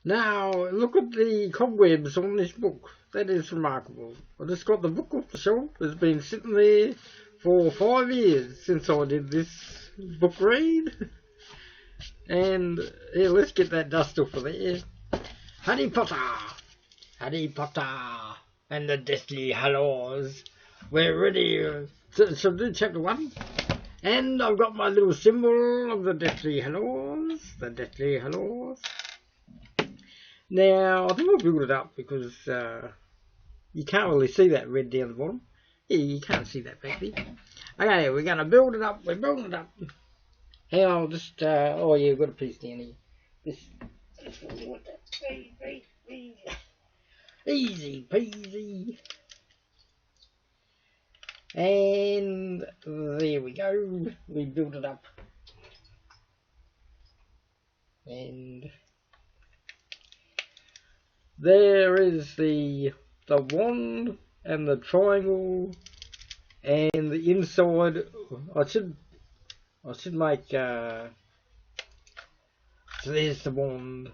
Now, look at the cobwebs on this book. That is remarkable. I just got the book off the shelf. It's been sitting there for 5 years since I did this book read. And yeah, let's get that dust off of there. Harry Potter! Harry Potter and the Deathly Hallows. We're ready to do chapter 1. And I've got my little symbol of the Deathly Hallows. The Deathly Hallows. Now, I think I'll build it up because you can't really see that red down the bottom. Yeah, you can't see that back there. Okay, we're going to build it up. We're building it up. Hey, I'll just, oh yeah, we've got a piece down here. Easy peasy. And there we go. We built it up. And there is the wand and the triangle and the inside. I should make so there's the wand.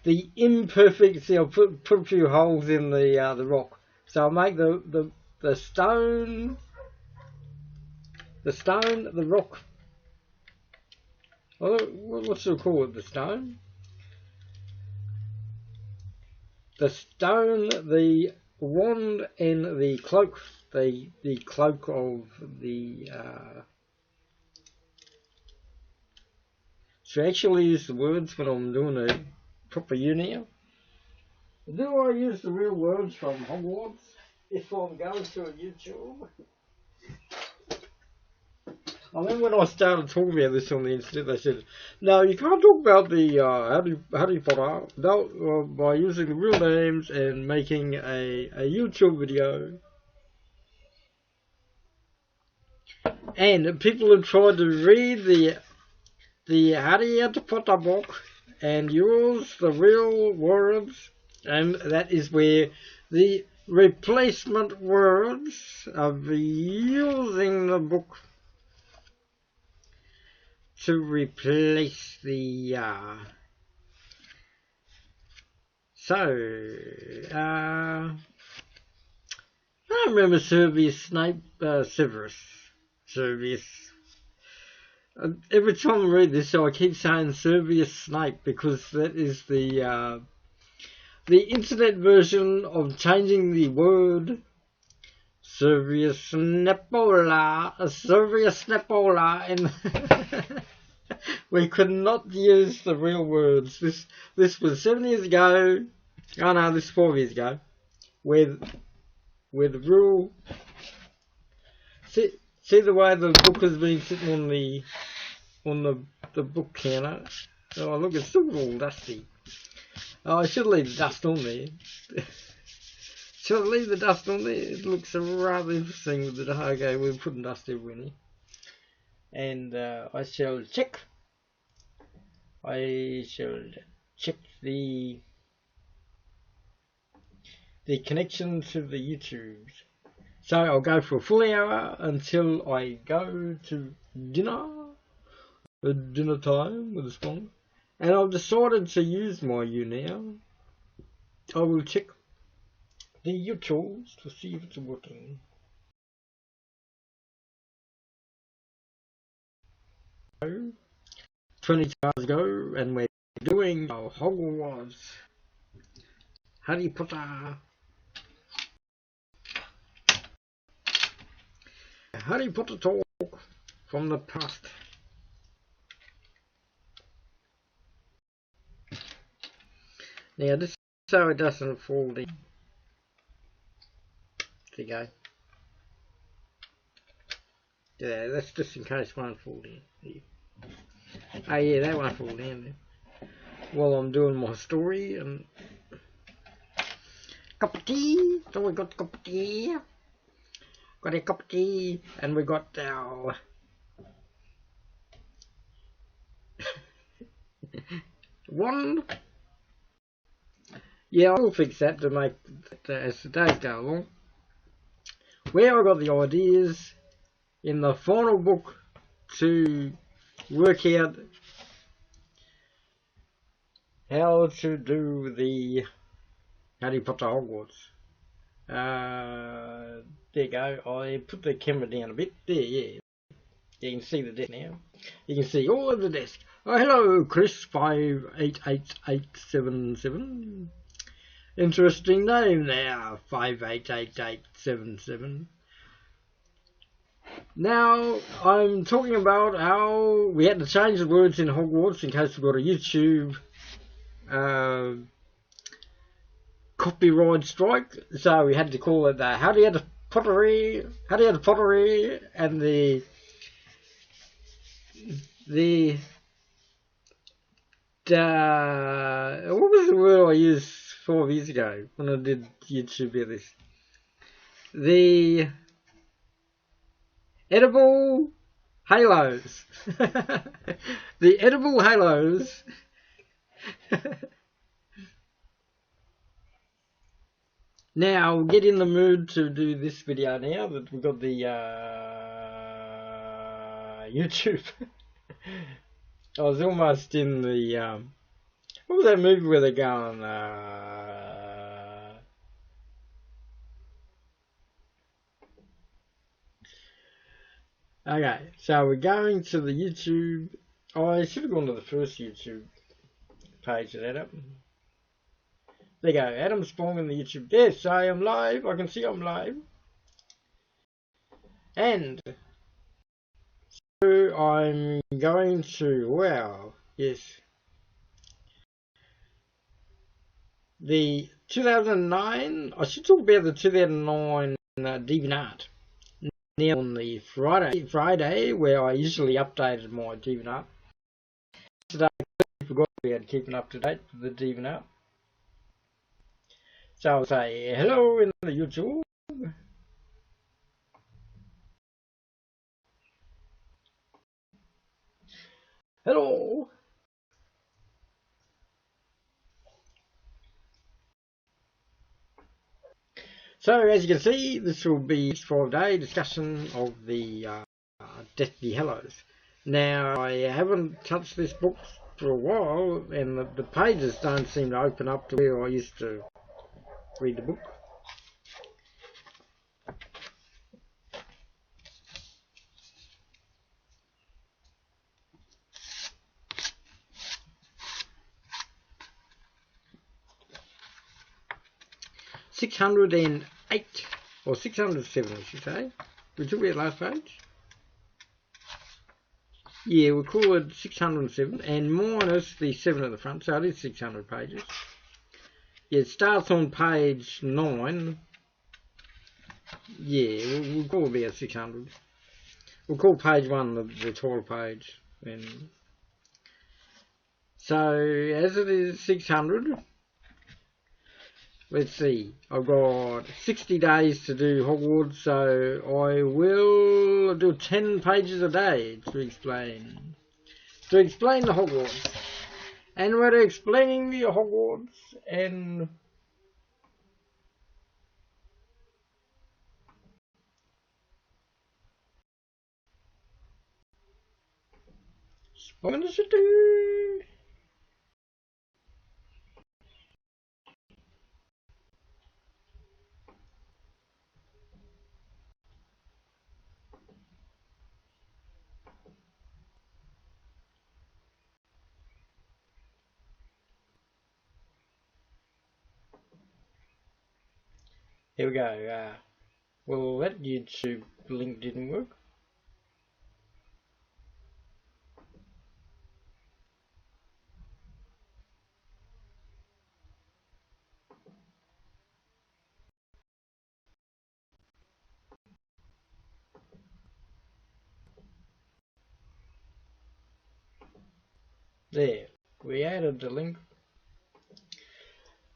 The imperfect, see, I'll put a few holes in the rock. So I'll make the stone, the rock. What should I call it? The stone, the wand, and the cloak. The cloak of the. So actually use the words when I'm doing a proper YouNow. Do I use the real words from Hogwarts if I'm going to a YouTube? I remember when I started talking about this on the internet, they said, no, you can't talk about the Harry Potter by using the real names and making a YouTube video. And people have tried to read the Harry Potter book and use the real words, and that is where the replacement words of using the book to replace the I remember Severus. Every time I read this, so I keep saying Severus Snape because that is the internet version of changing the word Severus Snapola, and we could not use the real words. This was 7 years ago. Oh no, this is 4 years ago. Where the real see the way the book has been sitting on the book counter. Oh look, it's still all dusty. Oh, I should leave the dust on there. Should I leave the dust on there? It looks rather interesting with the okay, we're putting dust everywhere. And I shall check the connection to the YouTubes. So I'll go for a full hour until I go to dinner time with a sponsor. And I've decided to use my YouNow. I will check the YouTubes to see if it's working. 20 hours ago, and we're doing Hogwarts Harry Potter. Harry Potter talk from the past. Now this is so it doesn't fall in. There you go. Yeah, that's just in case one falls in. Yeah. Oh yeah, that won't fall down there. While I'm doing my story and cup of tea. So we got a cup of tea. Got a cup of tea, and we got our wand. Yeah, I'll fix that to make as the days go along. Where I got the ideas in the final book to work out how to do the Harry Potter Hogwarts. There you go. I put the camera down a bit. There, yeah. You can see the desk now. You can see all of the desk. Oh, hello, Chris 588877. Interesting name now, 588877. Now, I'm talking about how we had to change the words in Hogwarts in case we got a YouTube copyright strike. So we had to call it the Howdy Pottery, and the what was the word I used 4 years ago when I did YouTube of this? The edible halos. The edible halos. Now, get in the mood to do this video now that we've got the YouTube. I was almost in the, what was that movie where they're going, okay, so we're going to the YouTube. I should have gone to the first YouTube page of that up. There you go, Adam Spong in the YouTube. Yes, I am live. I can see I'm live. And so I'm going to, wow, yes. The 2009, I should talk about the 2009 DeviantArt. Now on the Friday where I usually updated my DeviantArt. Today I forgot about keeping up to date with the DeviantArt. So I'll say hello in the YouTube. Hello. So as you can see, this will be a 5-day discussion of the Deathly Hallows. Now I haven't touched this book for a while, and the pages don't seem to open up to where I used to read the book. $608 or 607, I should say. We took that last page. Yeah, we'll call it 607 and minus the 7 at the front, so it is 600 pages. Yeah, it starts on page 9. Yeah, we'll call it about 600. We'll call page 1 the title page. And so, as it is 600, let's see, I've got 60 days to do Hogwarts, so I will do 10 pages a day to explain the Hogwarts. And we're explaining the Hogwarts and Spider City. Here we go. Well, that YouTube link didn't work. There, we added the link.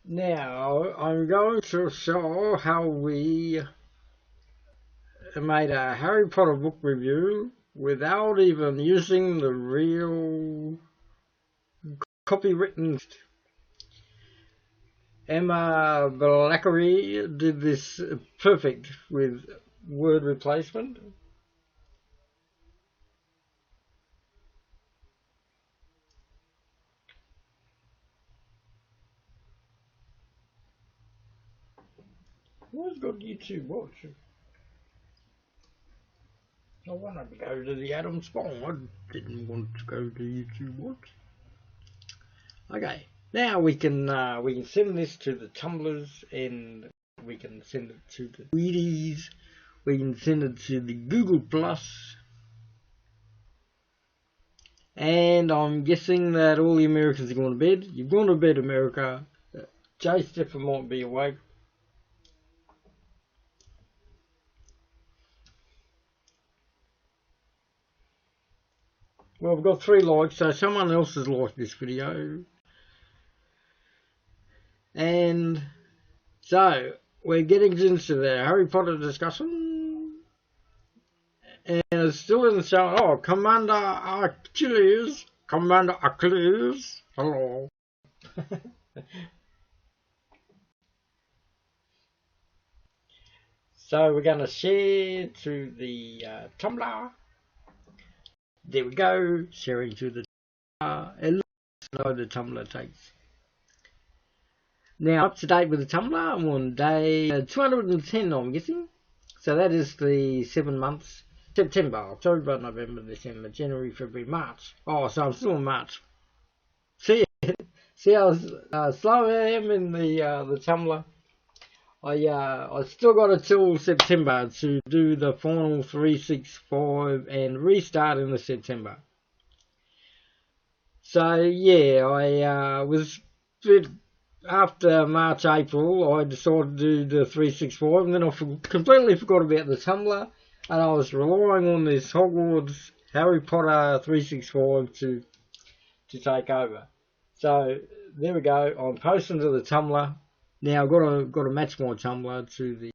Now, I'm going to show how we made a Harry Potter book review without even using the real copywritten. Emma Blackery did this perfect with word replacement. Who's got YouTube Watch? I wanted to go to the Adam Spawn. I didn't want to go to YouTube Watch. Okay, now we can send this to the tumblers, and we can send it to the Wheaties. We can send it to the Google Plus. And I'm guessing that all the Americans are going to bed. You've gone to bed, America. Jay Stephen might be awake. Well, we've got 3 likes, so someone else has liked this video. And so, we're getting into the Harry Potter discussion. And it's still in the show. Oh, Commander Achilles. Commander Achilles. Hello. So we're going to share to the Tumblr. There we go. Sharing to the Tumblr. And look how the Tumblr takes. Now up to date with the Tumblr. I'm on day 210, I'm guessing. So that is the 7 months. September, October, November, December, January, February, March. Oh, so I'm still in March. See how slow I am in the Tumblr. I still got until September to do the final 365 and restart in the September. So yeah, I was after March, April, I decided to do the 365, and then I completely forgot about the Tumblr, and I was relying on this Hogwarts Harry Potter 365 to take over. So there we go. I'm posting to the Tumblr. Now I've got to match my Tumblr to the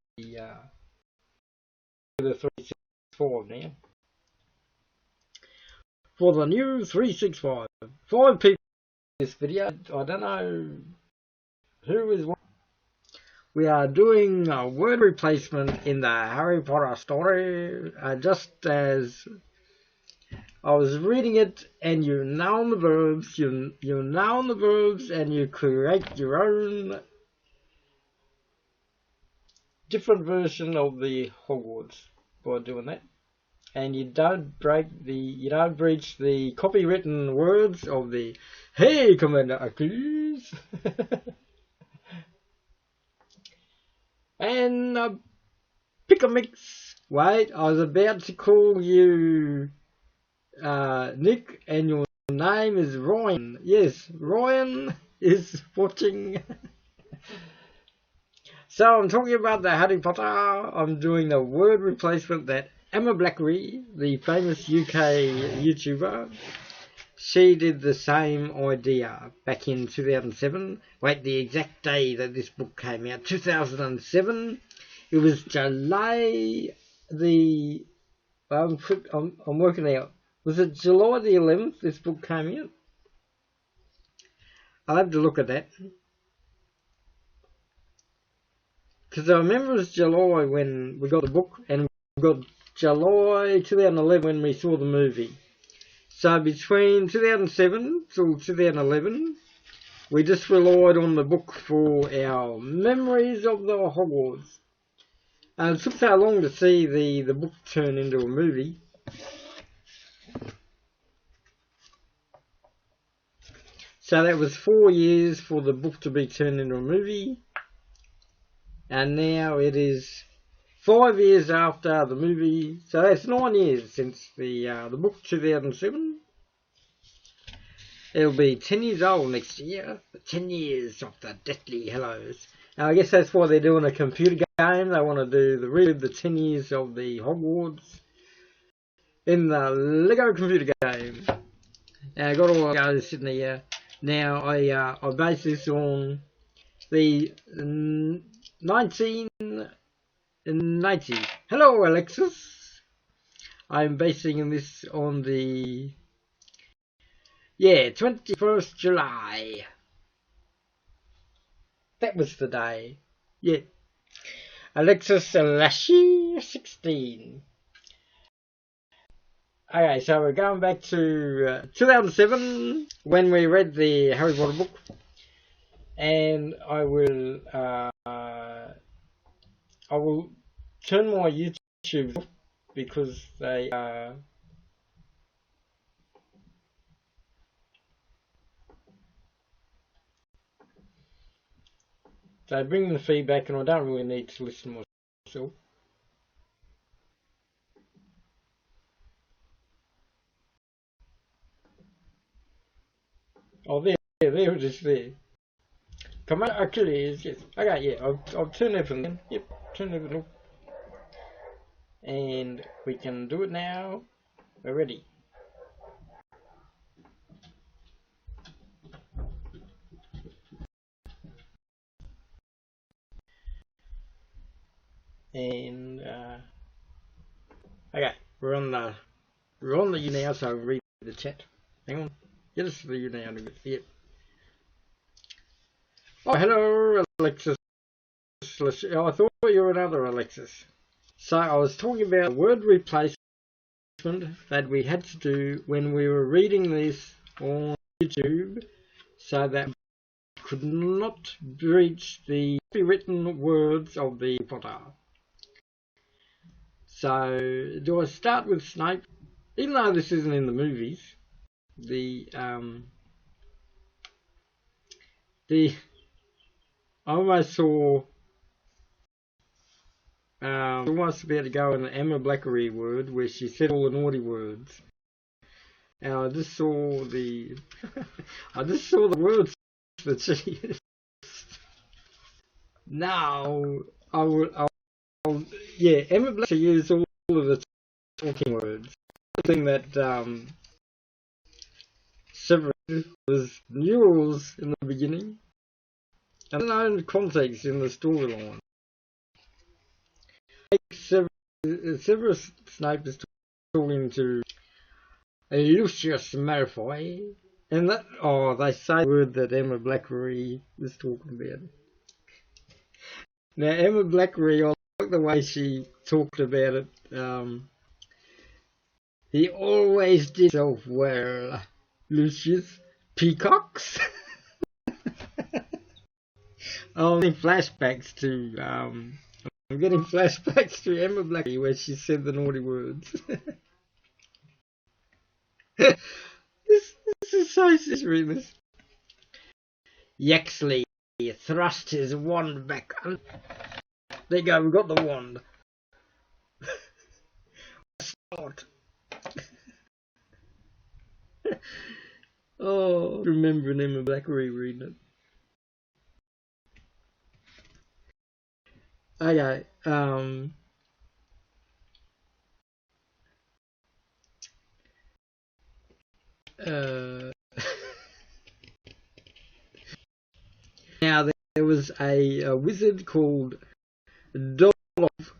365 now. For the new 365. 5 people in this video. I don't know who is one. We are doing a word replacement in the Harry Potter story, just as I was reading it, and you noun the verbs, you noun the verbs, and you create your own different version of the Hogwarts by doing that. And you don't breach the copywritten words of the "Hey, Commander Achilles." And pick a mix. Wait, I was about to call you Nick, and your name is Ryan. Yes, Ryan is watching. So I'm talking about the Harry Potter. I'm doing the word replacement that Emma Blackery, the famous UK YouTuber, she did the same idea back in 2007. Wait, the exact day that this book came out, 2007. It was July the... I'm working out. Was it July the 11th this book came out? I'll have to look at that. Because I remember it was July when we got the book, and we got July 2011 when we saw the movie. So between 2007 till 2011, we just relied on the book for our memories of the Hogwarts. And it took so long to see the book turn into a movie. So that was 4 years for the book to be turned into a movie. And now it is 5 years after the movie. So that's 9 years since the book, 2007. It'll be 10 years old next year. 10 years of the Deathly Hallows. Now I guess that's why they're doing a computer game. They want to do the 10 years of the Hogwarts in the Lego computer game. Now I got all the guys sitting here. Now I base this on the 1990. Hello, Alexis. I'm basing this on the 21st July. That was the day. Yeah. Alexis Lashy 16. Okay, so we're going back to 2007 when we read the Harry Potter book, and I will I will turn my YouTube off because they're bringing the feedback, and I don't really need to listen to myself. Oh, there it is there. Come on, actually is, yes. Okay, yeah, I'll turn everything in. Yep, turn everything off. And we can do it now. We're ready. And okay, we're on the YouNow, so I'll read the chat. Hang on, get us to the YouNow. Yep. Oh, hello, Alexis. Oh, I thought you were another Alexis. So I was talking about word replacement that we had to do when we were reading this on YouTube, so that we could not breach the written words of the Potter. So, do I start with Snape? Even though this isn't in the movies, I almost saw almost about to go in the Emma Blackery word where she said all the naughty words, and I just saw the I just saw the words that she used. Now I'll yeah, Emma Blackery used all of the talking words. The thing that Severus was Newell's in the beginning, and unknown context in the storyline. Severus Snape is talking to Lucius Malfoy, and that they say the word that Emma Blackery was talking about. Now Emma Blackery, I like the way she talked about it. He always did himself well, Lucius Peacocks. I'm getting flashbacks to Emma Blackery where she said the naughty words. This is so serious. Yaxley thrust his wand back. There you go, we got the wand. Start. Oh, remembering Emma Blackery reading it. Okay, now there was a wizard called Dolov.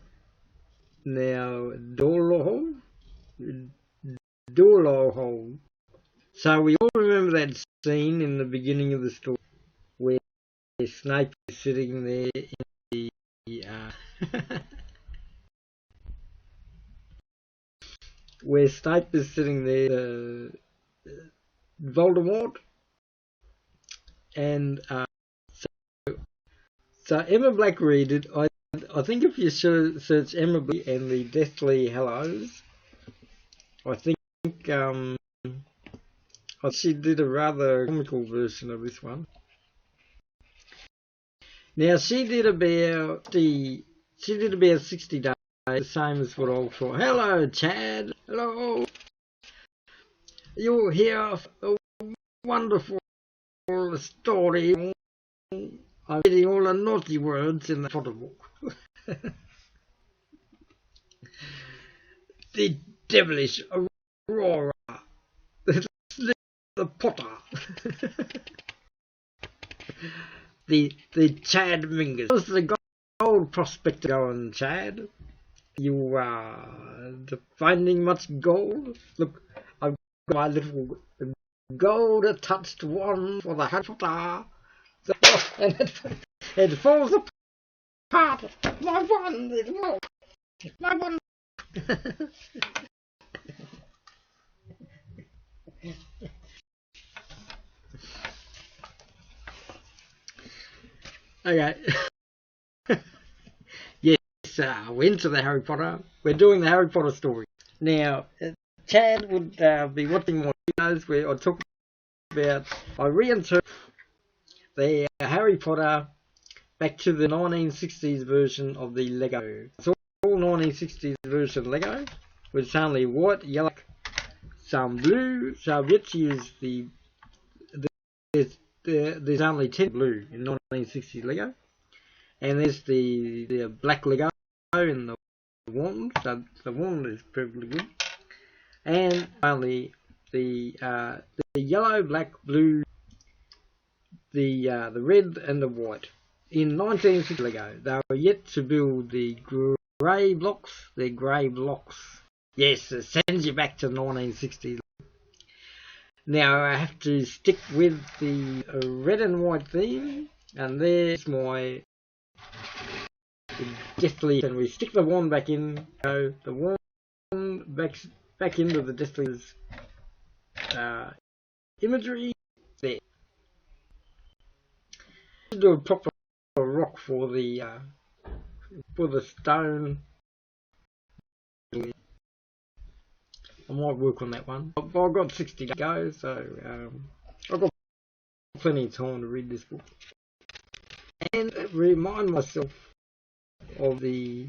Now Dolov. So we all remember that scene in the beginning of the story where Snape is sitting there in the where Snape is sitting there, Voldemort, and so Emma Blackery did. I think if you search Emma Blackery and the Deathly Hallows, I think she did a rather comical version of this one. Now she did about 60 days, the same as what I'll try. Hello, Chad. Hello. You're here for a wonderful story. I'm getting all the naughty words in the photo book. The devilish Aurora. The Potter. the Chad Mingers. How's the gold prospector going, Chad? You finding much gold? Look, I've got my little gold-touched wand for the Harry Potter. And it falls apart. My wand, it falls. My wand. Okay. Yes, we're into the Harry Potter. We're doing the Harry Potter story. Now, Chad would be watching my videos where I talk about, I reinterpret the Harry Potter back to the 1960s version of the Lego. It's all 1960s version Lego, with only white, yellow, some blue, so which is there's only 10 blue in 1960s Lego, and there's the black Lego in the wand, so the wand is perfectly good, and only the yellow, black, blue, the red and the white. In 1960 Lego, they were yet to build the grey blocks. They're grey blocks. Yes, it sends you back to 1960. Now I have to stick with the red and white theme, and there's my Deathly. And we stick the wand back in. So the wand back into the Deathly's imagery. There. Do a proper rock for the stone. I might work on that one. I've got 60 to go, so I've got plenty of time to read this book and remind myself of the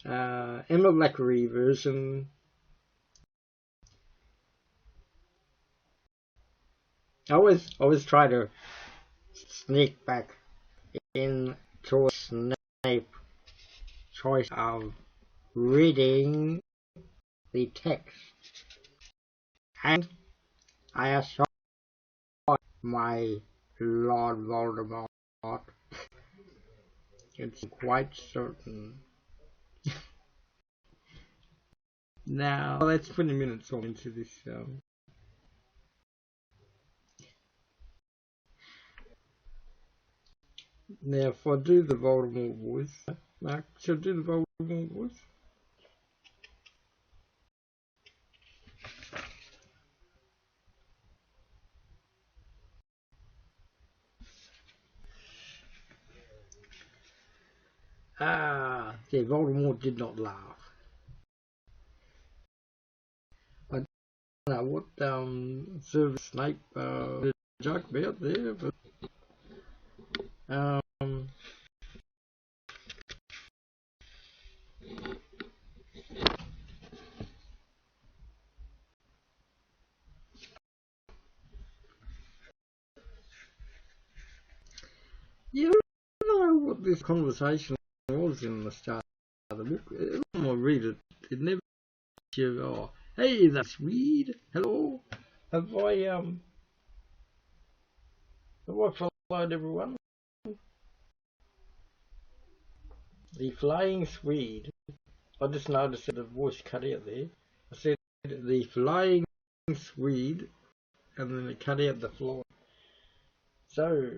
Emma Blackery version. I always try to sneak back into Snape choice of reading the text, and I assure my Lord Voldemort, it's quite certain. Now let's 20 minutes on into this. Now if I do the Voldemort voice, Mark, should I do the Voldemort voice? Yeah, Voldemort did not laugh. I don't know what Sir Snape joke about there, but you don't know what this conversation was in the start of the book. Every time I read it, it never you. Oh, hey, that's weird. Hello, have I followed everyone? The Flying Swede. I just noticed that the voice cut out there. I said the Flying Swede, and then it cut out the fly. So,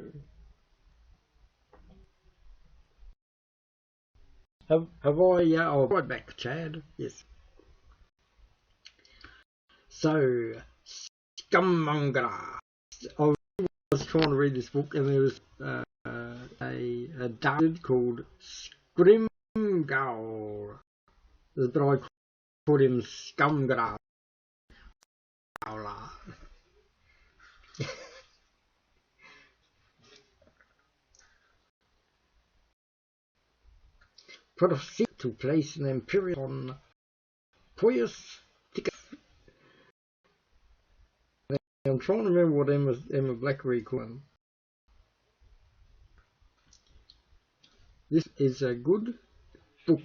have I? Oh, right back, Chad. Yes. So, Scummongra. I was trying to read this book, and there was a dude called Scrimgeour, but I called him Scumgrowler. Proceed to place an imperial on Poyus ticket. I'm trying to remember what Emma Blackery called him. This is a good book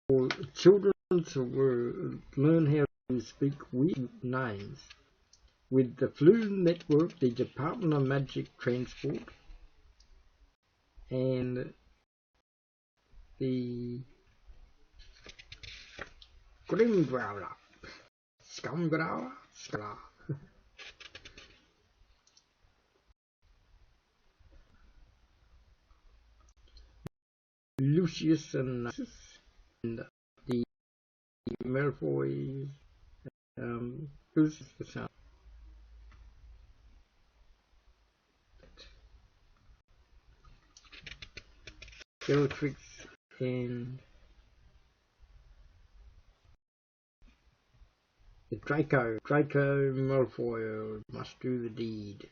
for children to learn how to speak weird names. With the Flume Network, the Department of Magic Transport, and the Grimgrowler, Scumgrowler, Scala. Lucius and Narcissus, and the Malfoy, who's the son? Bellatrix and Draco Malfoy must do the deed.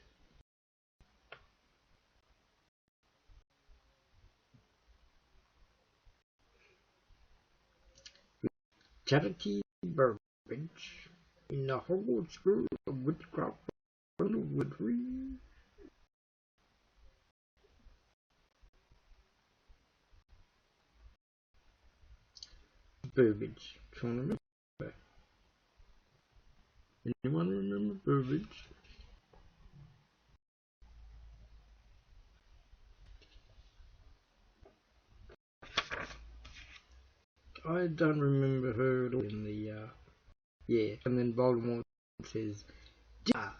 Charity Burbage in the Hogwarts School of Witchcraft and Wizardry. Burbage. Trying to remember. Anyone remember Burbage? I don't remember her at all in the, yeah, and then Voldemort says, oh,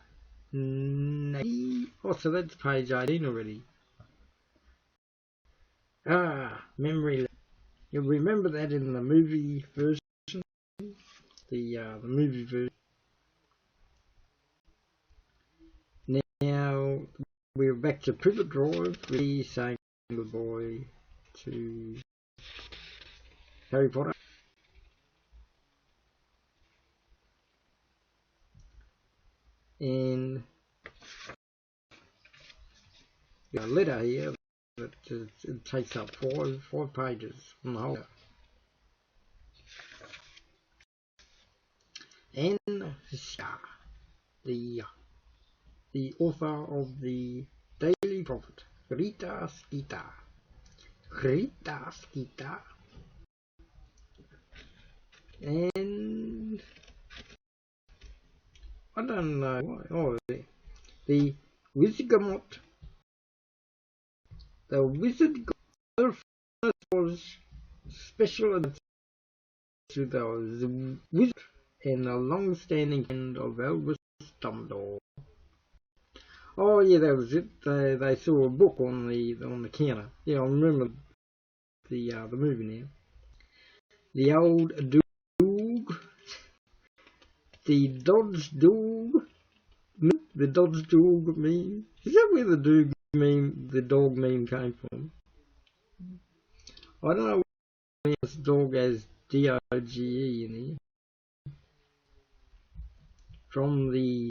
so that's page 18 already. Memory. You'll remember that in the movie version, the movie version. Now, we're back to Privet Drive, really saying goodbye to Harry Potter. And a letter here that it takes up five pages on the whole. And the author of the Daily Prophet, Rita Skeeter. And I don't know why. Oh, the Wizgamot. The Wizard was special to the wizard and a long-standing friend of Albus Dumbledore. Oh yeah, that was it. They saw a book on the counter. Yeah, I remember the movie now. The old dog, the Dodge dog, the Dodge dog meme. Is that where the dog meme came from? I don't know why this dog has D-O-G-E in here. From the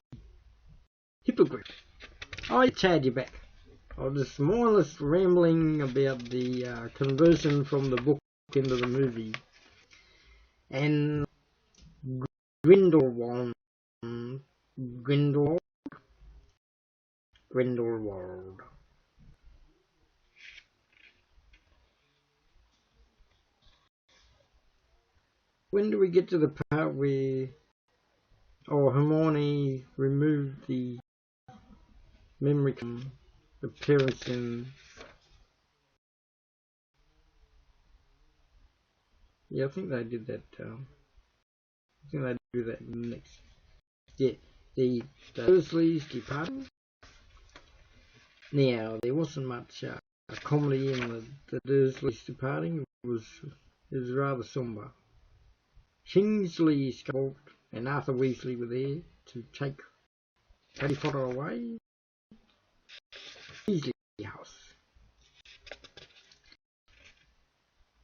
Hippogriff. I Chad, you back. I was just more or less rambling about the conversion from the book into the movie. And Grindelwald. When do we get to the part where Hermione removed the memory from the parents and yeah, I think they did that. I think they do that next. Yeah, the Dursleys departed. Now there wasn't much comedy in the Dursleys departing. It was rather sombre. Kingsley Scott and Arthur Weasley were there to take Harry Potter away. Weasley house.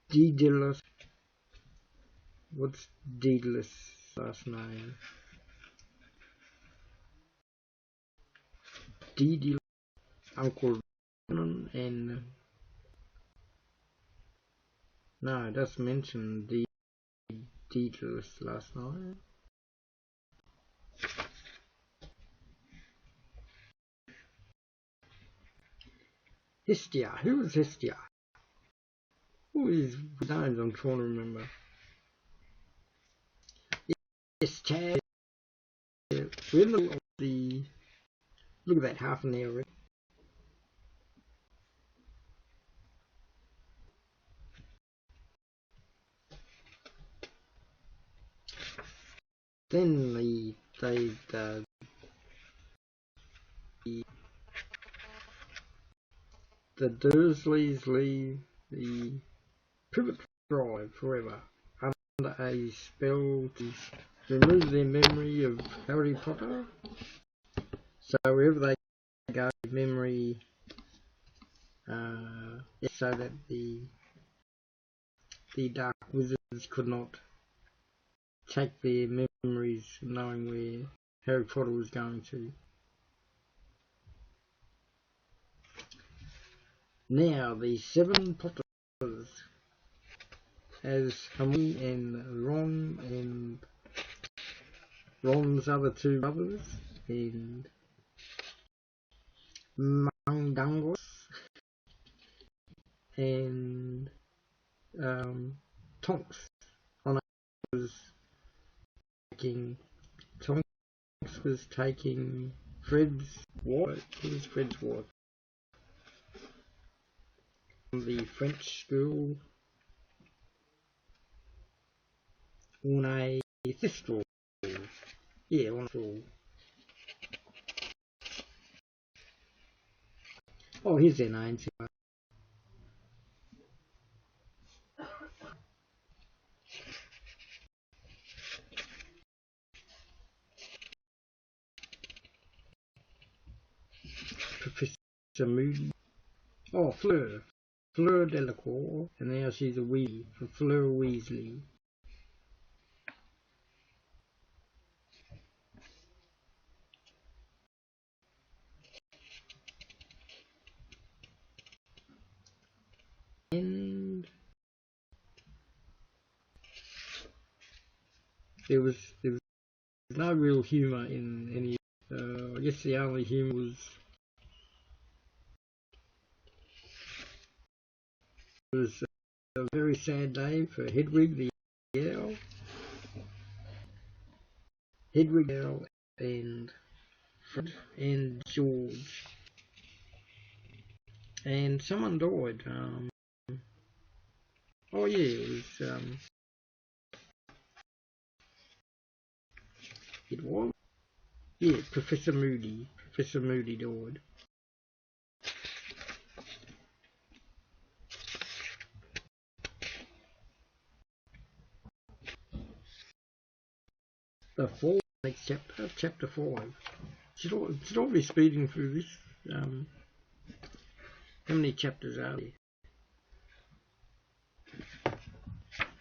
Daedalus. What's Daedalus' last name? Daedalus, Uncle Vernon, and no, it does mention Daedalus last night. Hestia. Who is Hestia? Who is names I'm trying to remember. Yes, Chad. We're in the middle of the. Look at that, half an hour. Then the Dursleys leave the Privet Drive forever under a spell to remove their memory of Harry Potter. So wherever they go, memory, so that the Dark Wizards could not take their memories of knowing where Harry Potter was going to. Now the 7 Potters, as Hermione and Ron and Ron's other 2 brothers and Mundungus and Tonks. Tonks was taking Fred's wife. It was Fred's wife. The French school on a thistral. Yeah, on a thistral. Oh, here's their names. Professor Moody. Oh, Fleur. Fleur Delacour. And now she's a Weasley. For Fleur Weasley. And there was no real humour in any. I guess the only humour was a very sad day for Hedwig the owl. Hedwig the owl and Fred and George. And someone died. Oh yeah, it was. Yeah, Professor Moody. Professor Moody died. The 4th next chapter, chapter 5. Should all be speeding through this. How many chapters are there?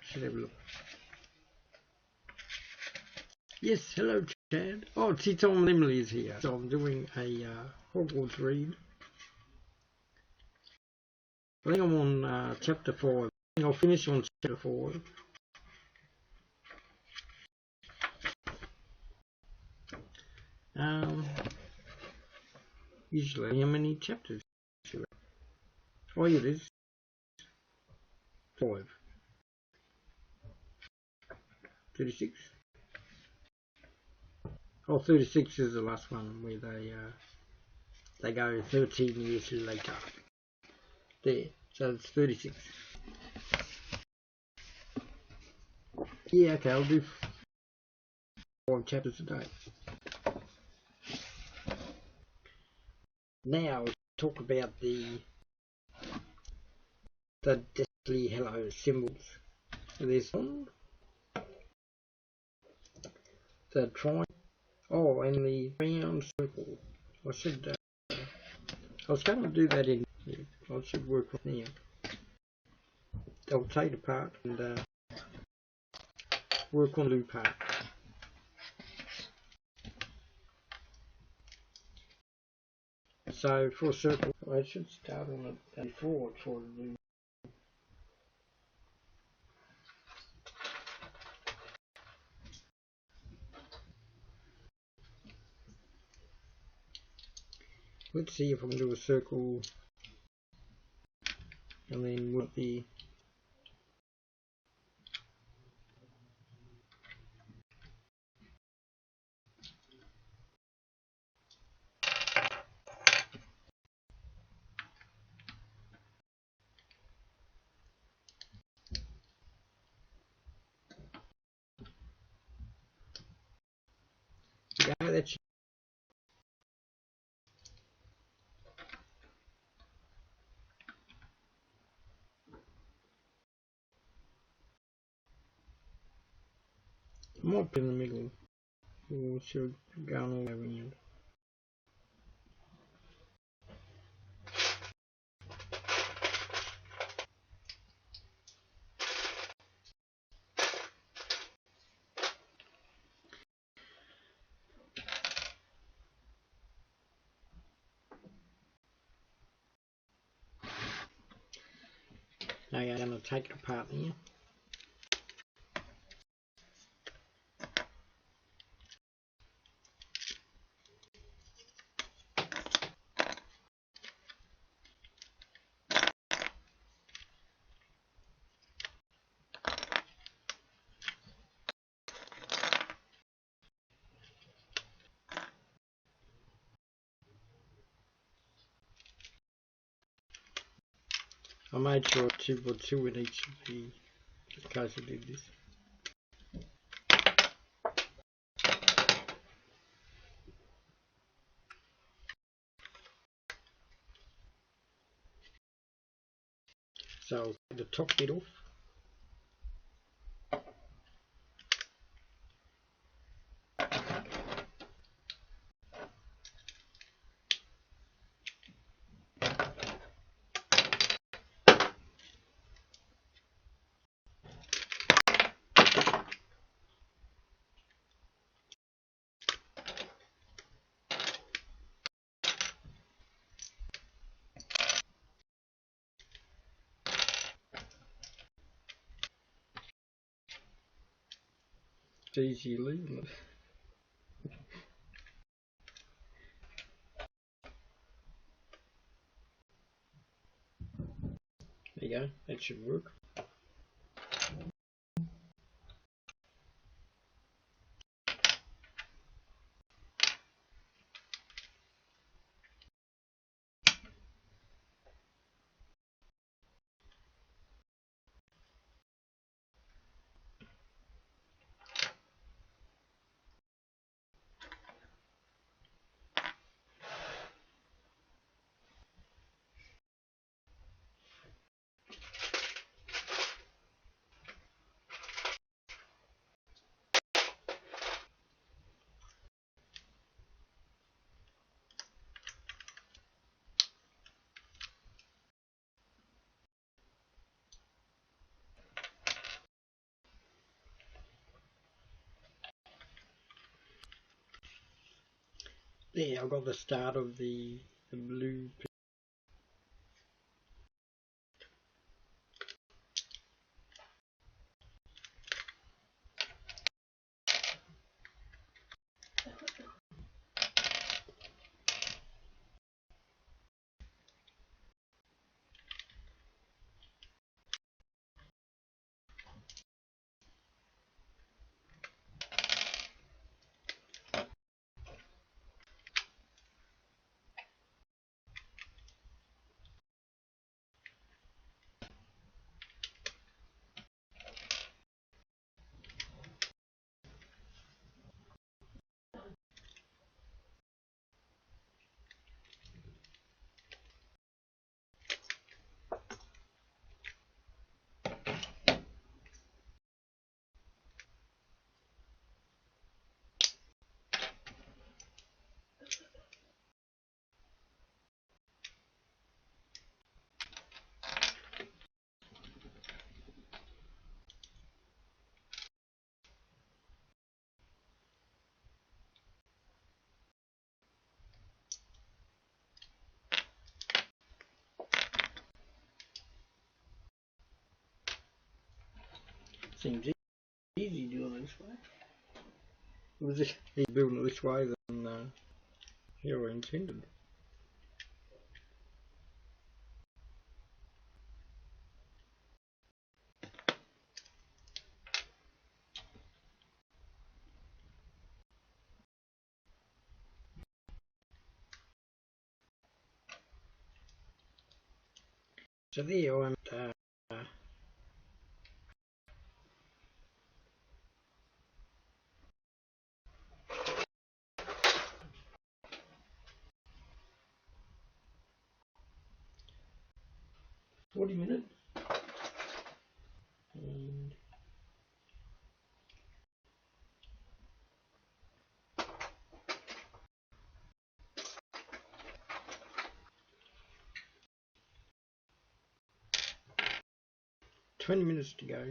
Should have a look. Yes, hello Chad. Oh, see, Tom and Emily is here. So I'm doing a Hogwarts read. I think I'm on chapter 5. I think I'll finish on chapter 5. Usually, how many chapters? Oh, yeah, it is 5. 36. Oh, 36 is the last one where they go 13 years later. There, so it's 36. Yeah, okay, I'll do 5 chapters a day. Now, talk about the Deathly Hallows symbols. So there's one, the triangle, oh, and the round circle. I should, I was going to do that in here. I should work on here. I'll take it apart and work on the part. So for a circle, I should start on it before for the let's see if I can do a circle and then what the yeah, that's more up in the middle. Or should go all the way around. Now I'm going to take it apart here. I made sure to put two in each of the, just in case I did this. So I'll take the top bit off. It's easy leaving it. There you go, that should work. There, I've got the start of the blue. Seems easy doing it this way. It was easy building it this way than here I intended. So there I'm 40 minutes and 20 minutes to go.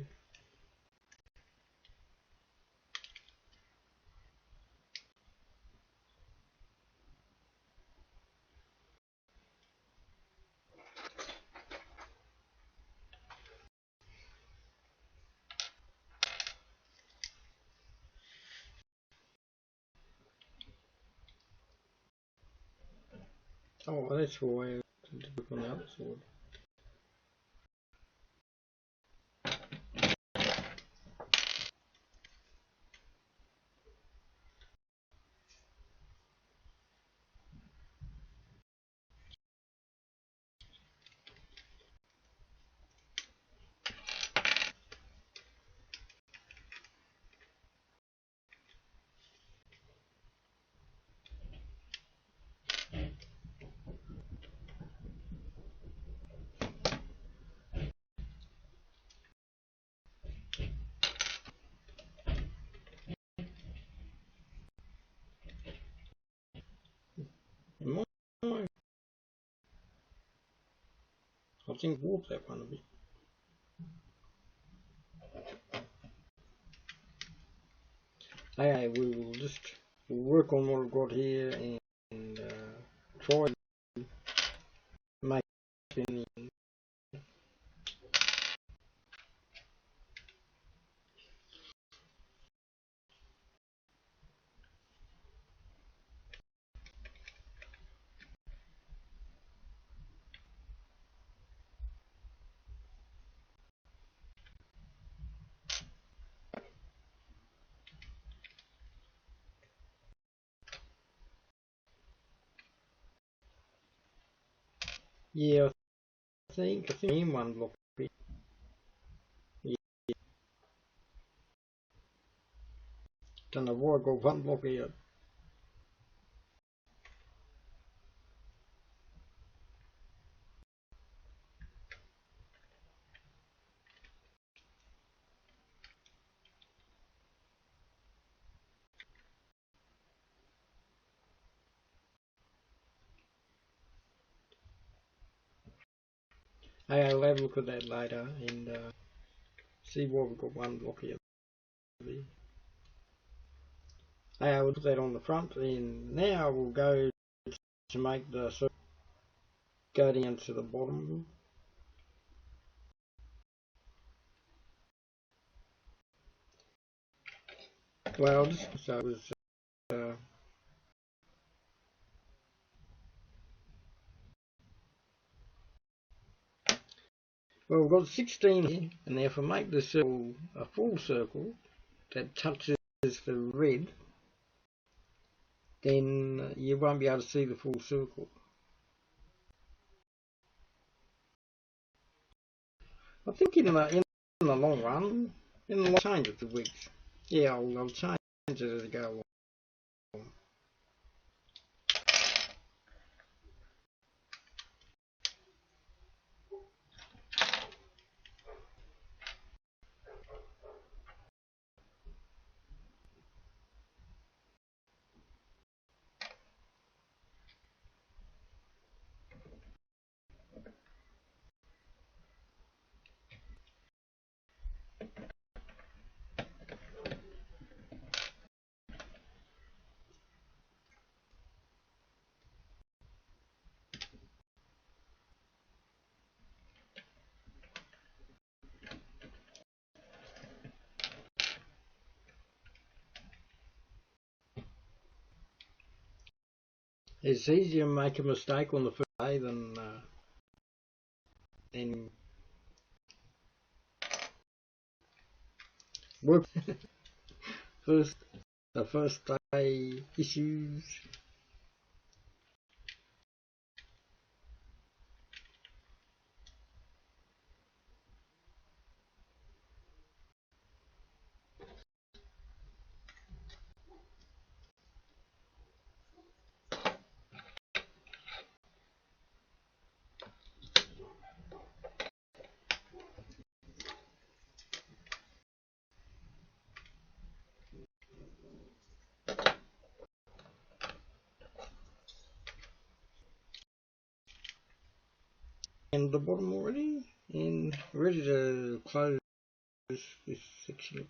Oh, that's why I did look on the other sword. I think warp that one a bit. Okay, we will just work on what we've got here and try to make any. Yeah, I think in one block. Yeah, don't know why I got one block here. Hey, I'll have a look at that later and see why we've got one block here. Hey, I'll put that on the front and now we'll go to make the circle go down to the bottom. Well, just so it was well, we've got 16 here, and if I make the circle a full circle that touches the red, then you won't be able to see the full circle. I think in the long run, in the long change of the weeks, yeah, I'll change it as I go along. It's easier to make a mistake on the first day than work. The first day issues. And the bottom already, and ready to close this section.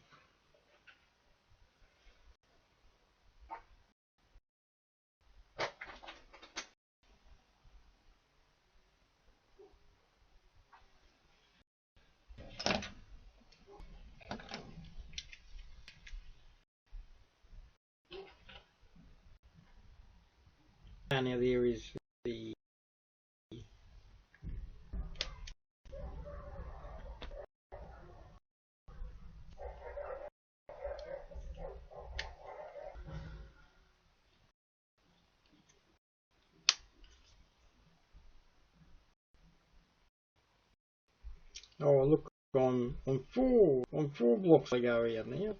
Down now there is the Oh, look, on four blocks I go here now.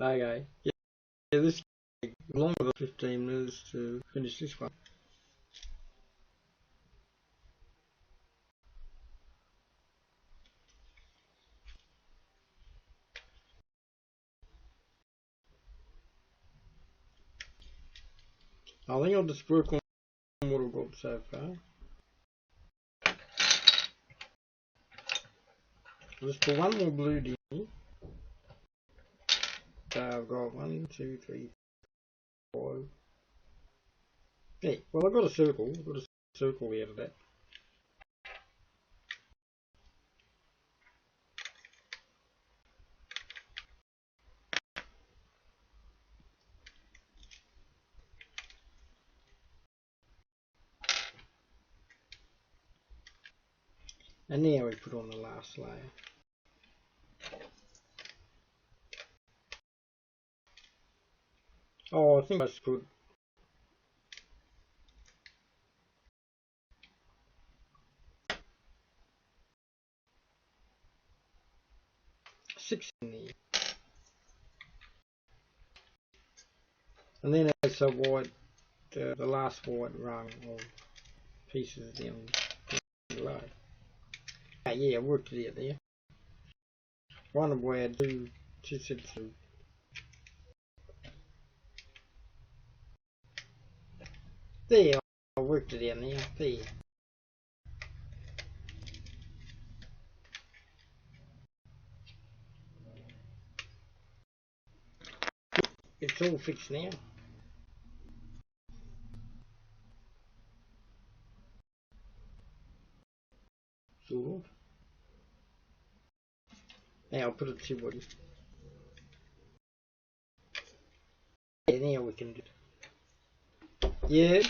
Okay. Yeah, this take longer than 15 minutes to finish this one. I think I'll just work on what I've got so far. I'll just put one more blue in here. So I've got 1, 2, 3, 4. Yeah, well I've got a circle. I've got a circle out of that. And now we put on the last layer. Oh, I think I should put 6 in there. And then add some white, the last white rung or pieces down below. Yeah, I worked it out there. One of where two sets of. There, I worked it out now. There. It's all fixed now. Sort of. Now I'll put it to what. Yeah, now we can do it. Yeah.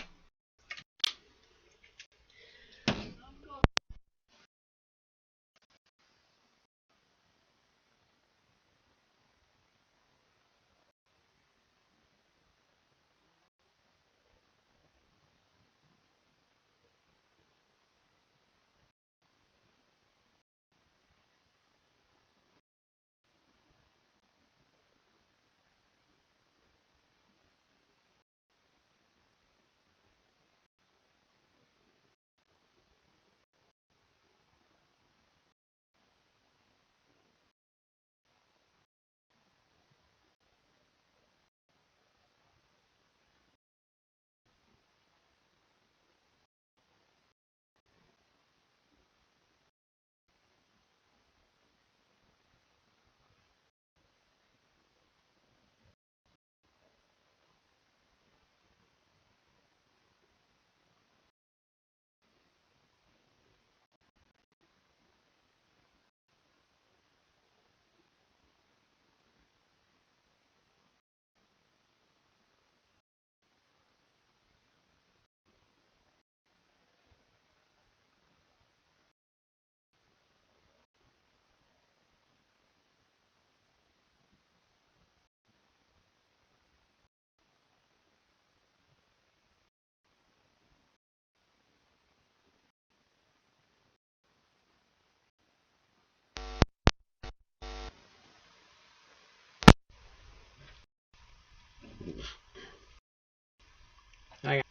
Okay.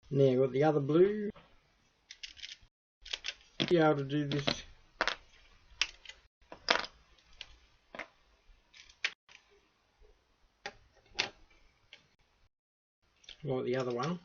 Now I've got the other blue. Be able to do this. Like the other one.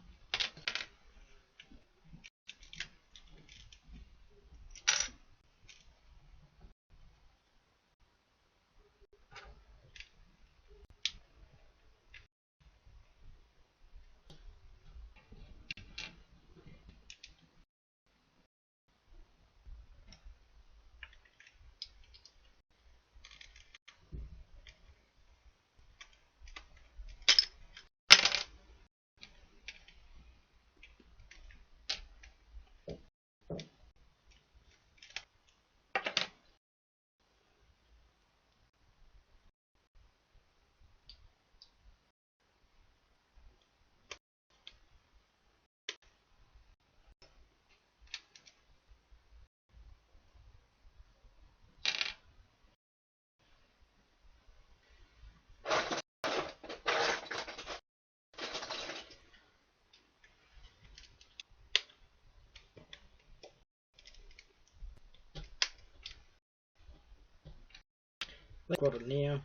Got it now.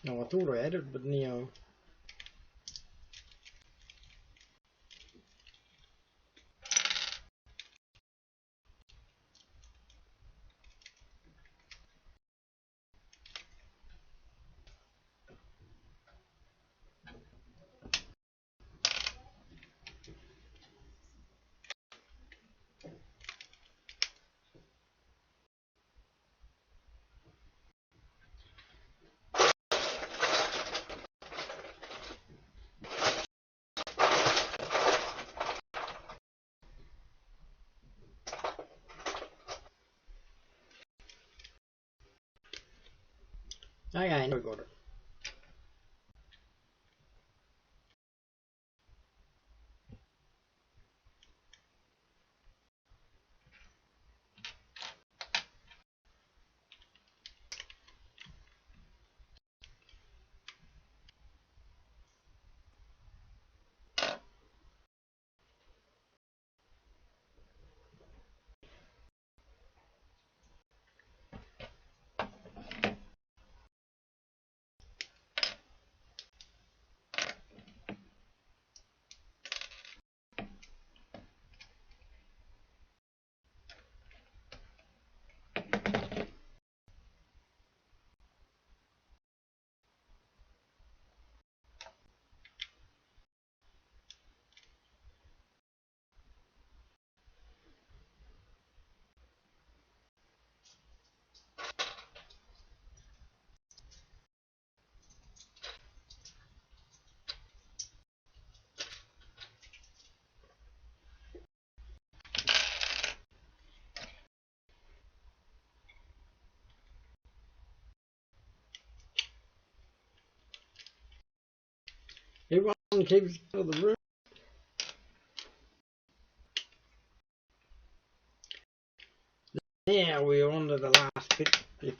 No, I thought I had it, but now. Okay, now I got it. Everyone keeps out of the room. Now we're on to the last bit. If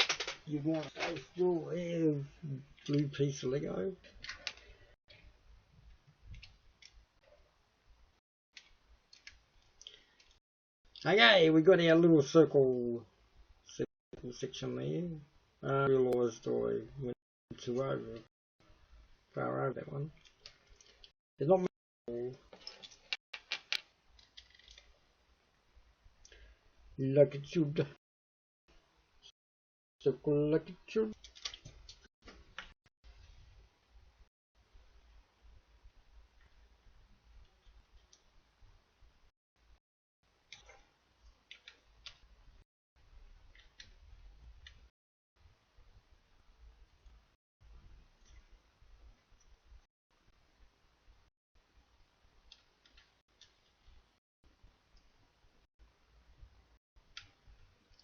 you want to stay still, there's blue piece of Lego. Okay, we got our little circle section there. I realised I went too far over that one. It's not like it should. Circle like it should.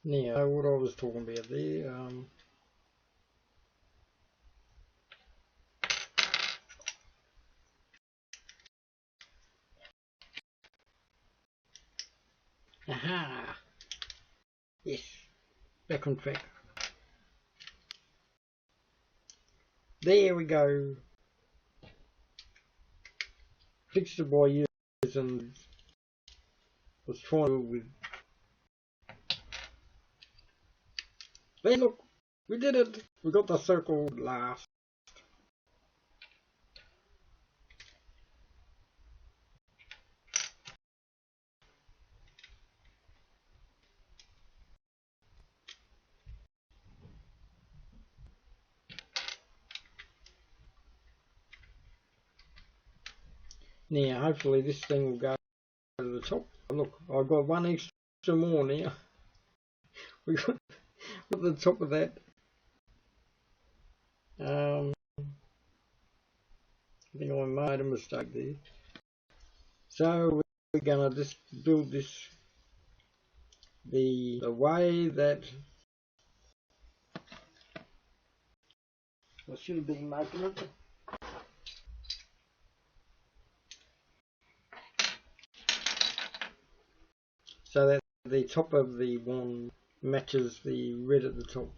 Now, what I was talking about there, aha, yes, back on track. There we go. Fixed it by years and was trying to with. Hey, look, we did it. We got the circle last. Now, hopefully this thing will go to the top. Look, I've got one extra more now. We got the top of that. I think I made a mistake there. So we're gonna just build this the way that I should have been making it. So that the top of the one matches the red at the top.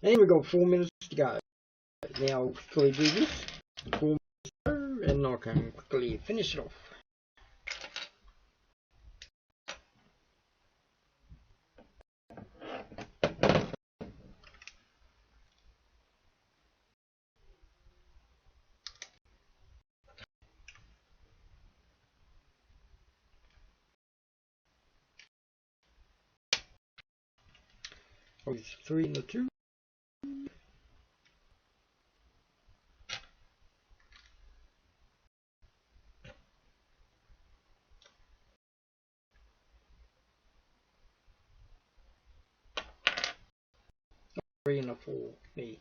And we've got 4 minutes to go. Now I'll quickly do this and I can quickly finish it off. Oh, it's 3 and the 2. Three and a 4. There.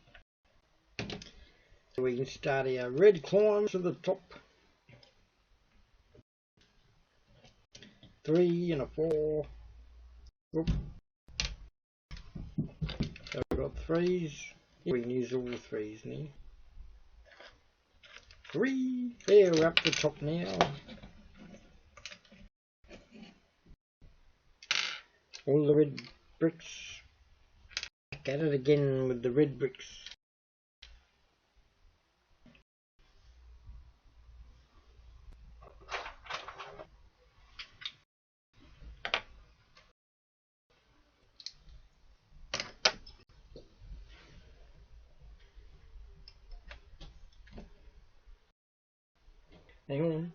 So we can start our red climb to the top. 3 and a 4. Whoop. So we've got 3s. We can use all 3s now. 3. There, we're up the top now. All the red bricks. Back at it again with the red bricks. Hang on.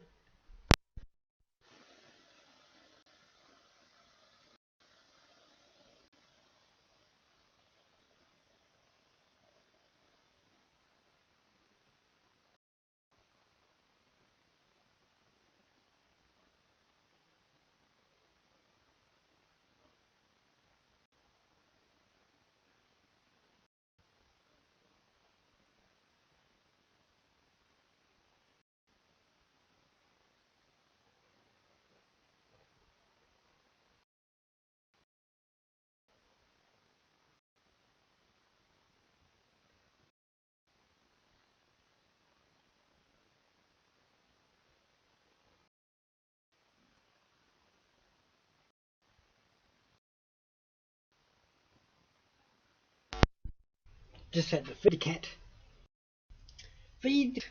Just had to feed the cat. Feed.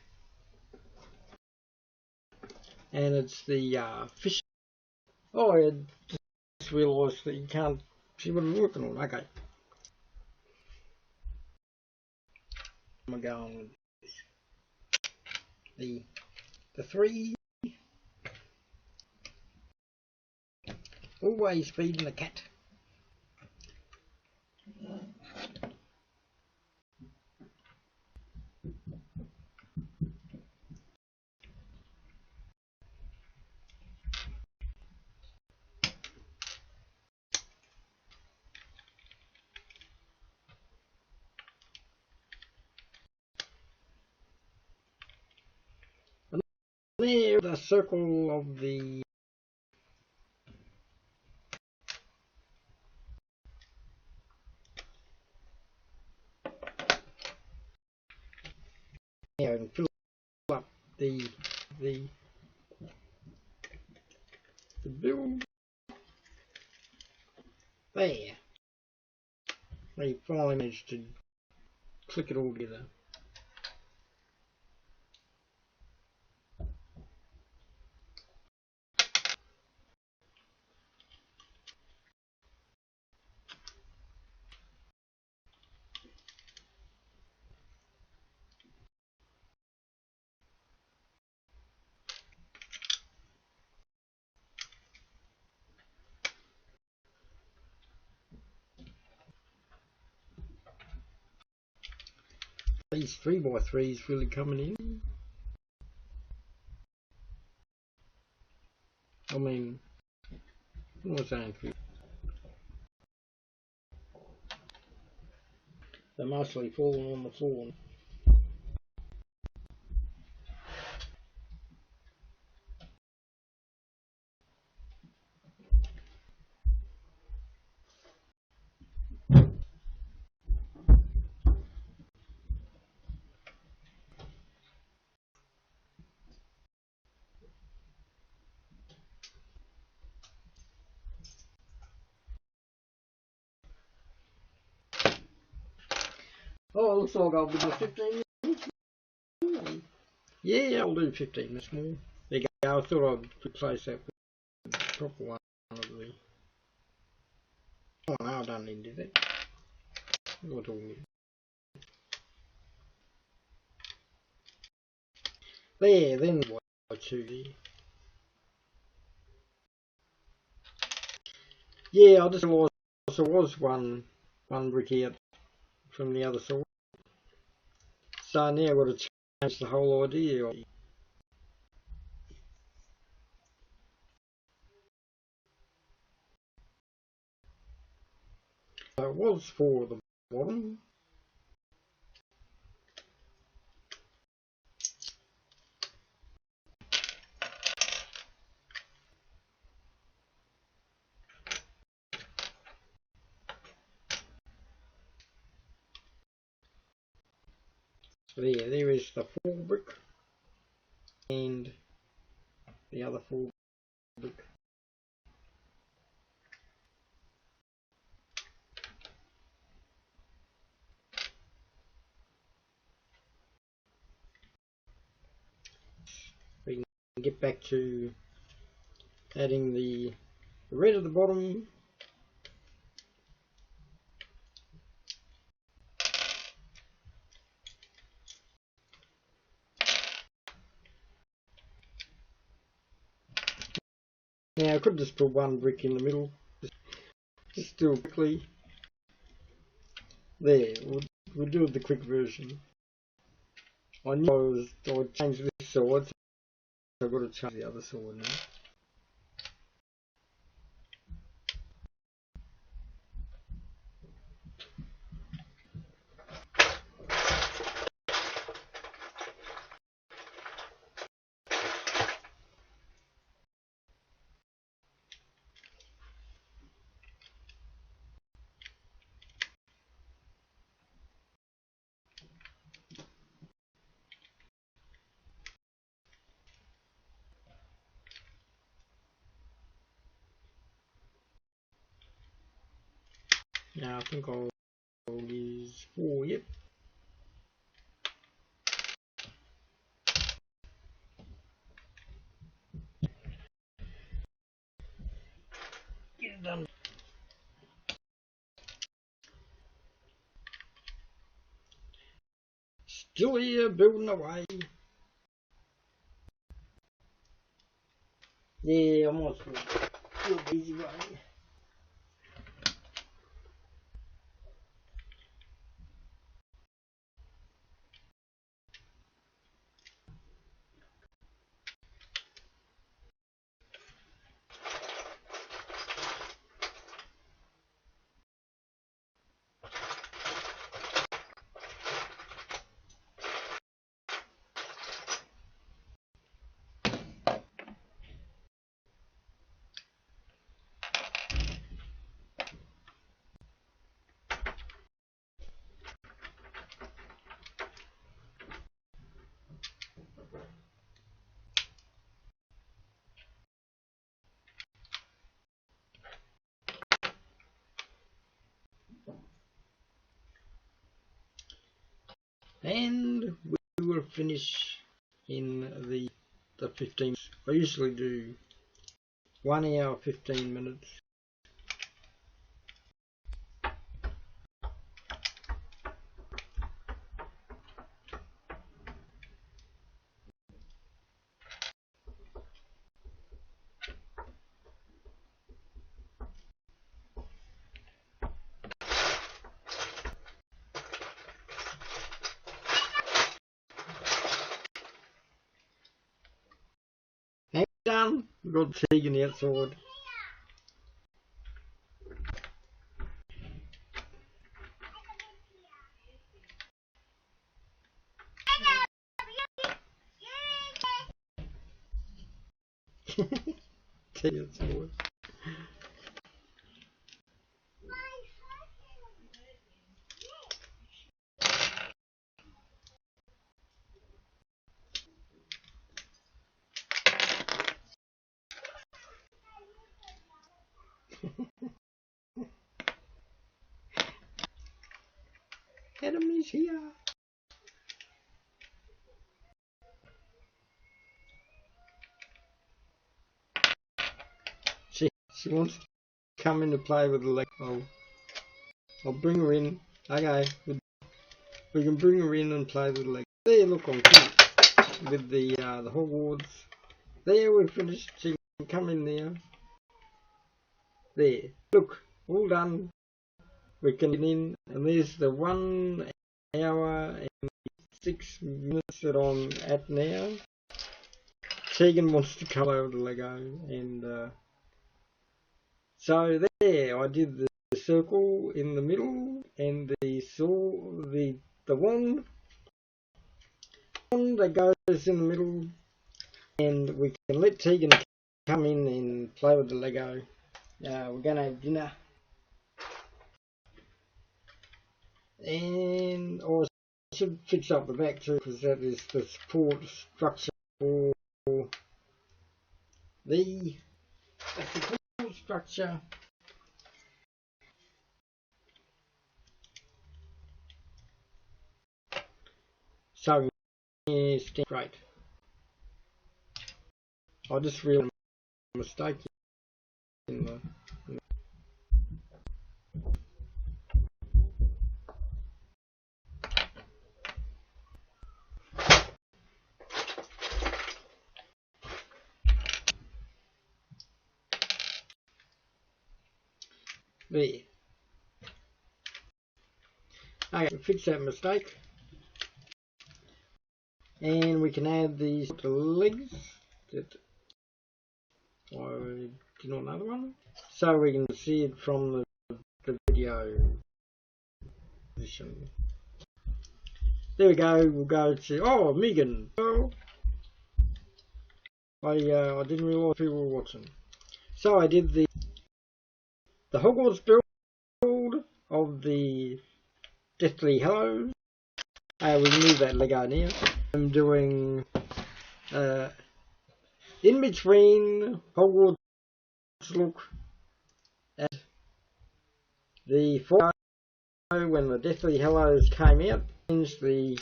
And it's the fish. Oh, I just realised that you can't see what I'm working on. Okay. I'm going with the 3. Always feeding the cat. And there, the circle of the and fill up the the build. There. They finally managed to click it all together. These 3x3s really coming in. I mean, what was I saying? They're mostly falling on the floor. Oh, it looks like I'll be doing 15 Yeah, I'll do 15 minutes more. There you go. I thought I'd replace that with the proper one of the... Oh no, I don't need to do that. What do we need? There, then what I choose. Yeah, I just realised there was one brick out from the other side. So now I've got to change the whole idea. So it was for the bottom. So there is the 4 brick and the other 4 brick. We can get back to adding the red at the bottom. Now I could just put 1 brick in the middle, just do it quickly. There, we'll do the quick version. I knew I would change this side, so I've got to change the other side now. Now I think I'll use 4, yep. Get it done. Still here, building away. Yeah, I might as well do it the easy way. And we will finish in the 15. I usually do 1 hour 15 minutes. Hang done. We've got the Tegan outside. Tegan outside. Adam is here. She wants to come in to play with the Lego. I'll bring her in. Okay, we can bring her in and play with the Lego. There, look, I'm finished with the Hogwarts. There, we're finished. She can come in there. There, look, all done. We can get in, and there's the 1 hour and 6 minutes that I'm at now. Tegan wants to come over the Lego, and so there, I did the circle in the middle, and the wand that goes in the middle, and we can let Tegan come in and play with the Lego. We're gonna have dinner, and I should fix up the back too, because that is the support structure for the support structure. So stand straight. I just realized a mistake in the there. Okay, fix that mistake, and we can add these to the legs that I did on another one, so we can see it from the video position. There we go. We'll go to Megan. Oh, I didn't realise people were watching. So I did the Hogwarts build of the Deathly Hallows. We move that Lego now. I'm doing in between Hogwarts look at the photo when the Deathly Hallows came out, changed the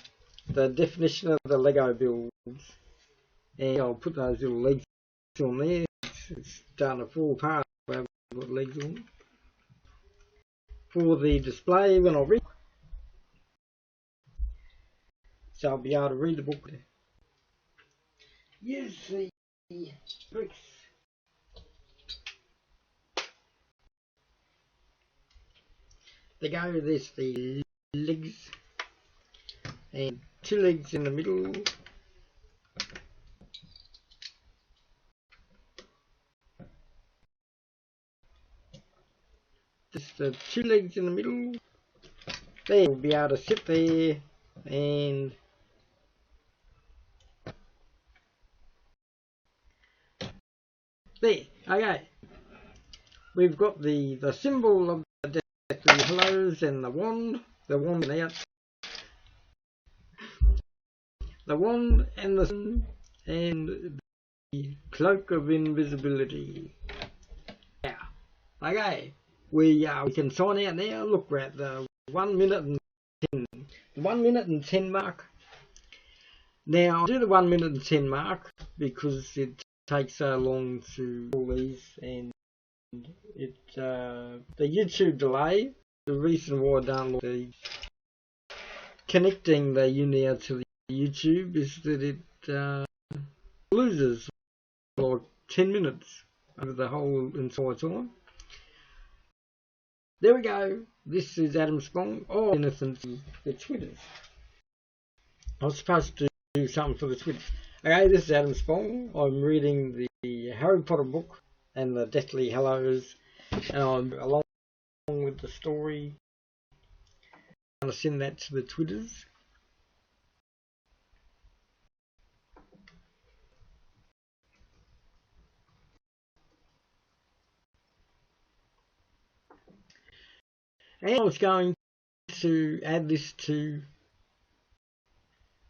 definition of the Lego builds, and I'll put those little legs on there. It's starting to fall apart. I haven't got legs on for the display when I read, so I'll be able to read the book. Use the bricks. They go, there's the legs, and 2 legs in the middle. Just the 2 legs in the middle. There, we'll be able to sit there, and there, okay. We've got the symbol of the Deathly Hallows and the wand out. The wand and the sun and the cloak of invisibility. Yeah. Okay. We can sign out now. Look, we're at the 1 minute and 10 mark. Now I'll do the 1 minute and 10 mark because it takes so long to do all these, and the YouTube delay. The reason why I don't look the connecting the YouNow to the YouTube is that it loses like 10 minutes over the whole entire time. There we go. This is Adam Spong. Oh, innocent. The Twitters. I was supposed to do something for the Twitters. Okay, this is Adam Spong. I'm reading the Harry Potter book and the Deathly Hallows, and I'm along with the story. I'm going to send that to the Twitters. And I was going to add this to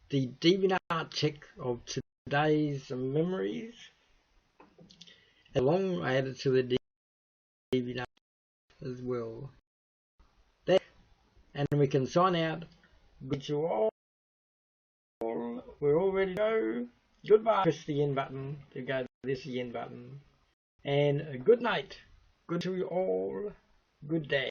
the DeviantArt check of today's memories. Along, I added to the DeviantArt as well. There, and we can sign out. Good to all. We're all ready to go. Goodbye. Press the end button to go to this end button. And good night. good to you all. Good day.